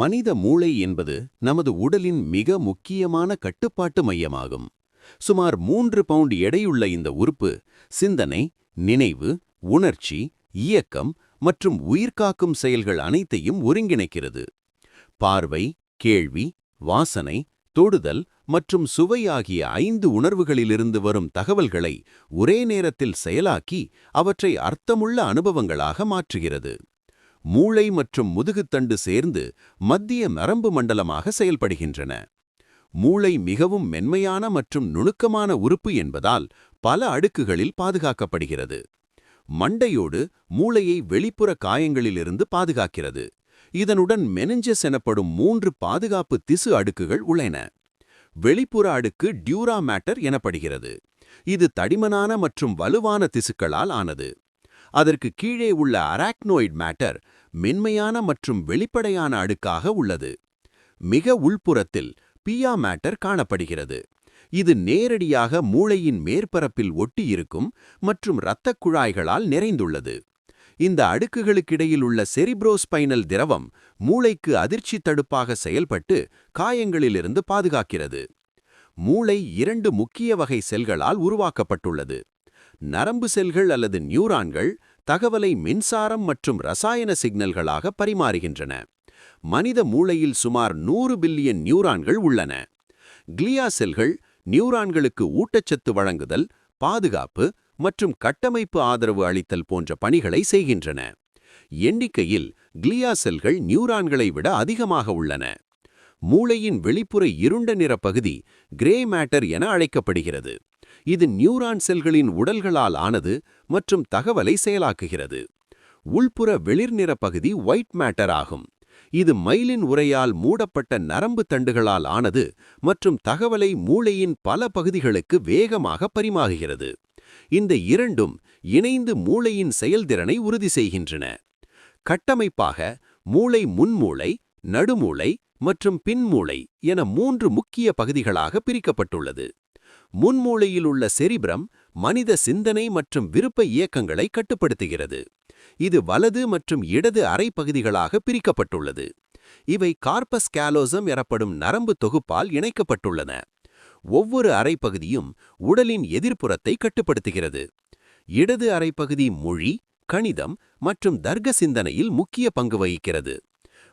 மனித மூளை என்பது நமது உடலின் மிக முக்கியமான கட்டுப்பாட்டு மையமாகும். சுமார் 3 பவுண்ட் எடையுள்ள இந்த உறுப்பு சிந்தனை, நினைவு, உணர்ச்சி, இயக்கம் மற்றும் உயிர்காக்கும் செயல்கள் அனைத்தையும் ஒருங்கிணைக்கிறது. பார்வை, கேள்வி, வாசனை, தொடுதல் மற்றும் சுவை ஆகிய 5 உணர்வுகளிலிருந்து வரும் தகவல்களை ஒரே நேரத்தில் செயலாக்கி அவற்றை அர்த்தமுள்ள அனுபவங்களாக மாற்றுகிறது. மூளை மற்றும் முதுகுத்தண்டு சேர்ந்து மத்திய நரம்பு மண்டலமாக செயல்படுகின்றன. மூளை மிகவும் மென்மையான மற்றும் நுணுக்கமான உறுப்பு என்பதால் பல அடுக்குகளில் பாதுகாக்கப்படுகிறது. மண்டையோடு மூளையை வெளிப்புற காயங்களிலிருந்து பாதுகாக்கிறது. இதனுடன் மெனிஞ்சஸ் எனப்படும் 3 பாதுகாப்பு திசு அடுக்குகள் உள்ளன. வெளிப்புற அடுக்கு டியூரா மேட்டர் எனப்படுகிறது. இது தடிமனான மற்றும் வலுவான திசுக்களால் ஆனது. அதற்கு கீழே உள்ள அராக்னோய்ட் மேட்டர் மென்மையான மற்றும் வெளிப்படையான அடுக்காக உள்ளது. மிக உள்புறத்தில் பியா மேட்டர் காணப்படுகிறது. இது நேரடியாக மூளையின் மேற்பரப்பில் ஒட்டியிருக்கும் மற்றும் இரத்தக் குழாய்களால் நிறைந்துள்ளது. இந்த அடுக்குகளுக்கிடையில் உள்ள செரிப்ரோஸ்பைனல் திரவம் மூளைக்கு அதிர்ச்சி தடுப்பாக செயல்பட்டு காயங்களிலிருந்து பாதுகாக்கிறது. மூளை 2 முக்கிய வகை செல்களால் உருவாக்கப்பட்டுள்ளது. நரம்பு செல்கள் அல்லது நியூரான்கள் தகவலை மின்சாரம் மற்றும் ரசாயன சிக்னல்களாக பரிமாறுகின்றன. மனித மூளையில் சுமார் 100 பில்லியன் நியூரான்கள் உள்ளன. கிளியா செல்கள் நியூரான்களுக்கு ஊட்டச்சத்து வழங்குதல், பாதுகாப்பு மற்றும் கட்டமைப்பு ஆதரவு அளித்தல் போன்ற பணிகளை செய்கின்றன. எண்ணிக்கையில் கிளியா செல்கள் நியூரான்களை விட அதிகமாக உள்ளன. மூளையின் வெளிப்புற இருண்ட நிற பகுதி கிரே மேட்டர் என அழைக்கப்படுகிறது. இது நியூரான் செல்களின் உடல்களால் ஆனது மற்றும் தகவலை செயலாக்குகிறது. உள்புற வெளிர்நிற பகுதி ஒயிட் மேட்டர் ஆகும். இது மைலின் உறையால் மூடப்பட்ட நரம்பு தண்டுகளால் ஆனது மற்றும் தகவலை மூளையின் பல பகுதிகளுக்கு வேகமாக பரிமாறுகிறது. இந்த இரண்டும் இணைந்து மூளையின் செயல்திறனை உறுதி செய்கின்றன. கட்டமைப்பாக மூளை முன்மூளை, நடுமூளை மற்றும் பின்மூளை என 3 முக்கிய பகுதிகளாக பிரிக்கப்பட்டுள்ளது. முன்மூளையில் உள்ள செரிப்ரம் மனித சிந்தனை மற்றும் விருப்ப இயக்கங்களை கட்டுப்படுத்துகிறது. இது வலது மற்றும் இடது அரை பகுதிகளாக பிரிக்கப்பட்டுள்ளது. இவை கார்பஸ் காலோசம் எனப்படும் நரம்பு தொகுப்பால் இணைக்கப்பட்டுள்ளன. ஒவ்வொரு அரை பகுதியும் உடலின் எதிர்ப்புறத்தை கட்டுப்படுத்துகிறது. இடது அரை பகுதி மொழி, கணிதம் மற்றும் தர்க்க சிந்தனையில் முக்கிய பங்கு வகிக்கிறது.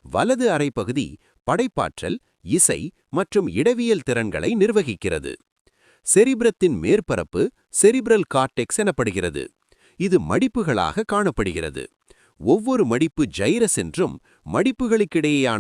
வலது அரை பகுதி படைப்பாற்றல், இசை மற்றும் இடவியல் திறன்களை நிர்வகிக்கிறது. செரிப்ரத்தின் மேற்பரப்பு செரிப்ரல் கார்டெக்ஸ் எனப்படுகிறது. இது மடிப்புகளாக காணப்படுகிறது. ஒவ்வொரு மடிப்பு ஜைரஸ் என்றும் மடிப்புகளுக்கிடையேயான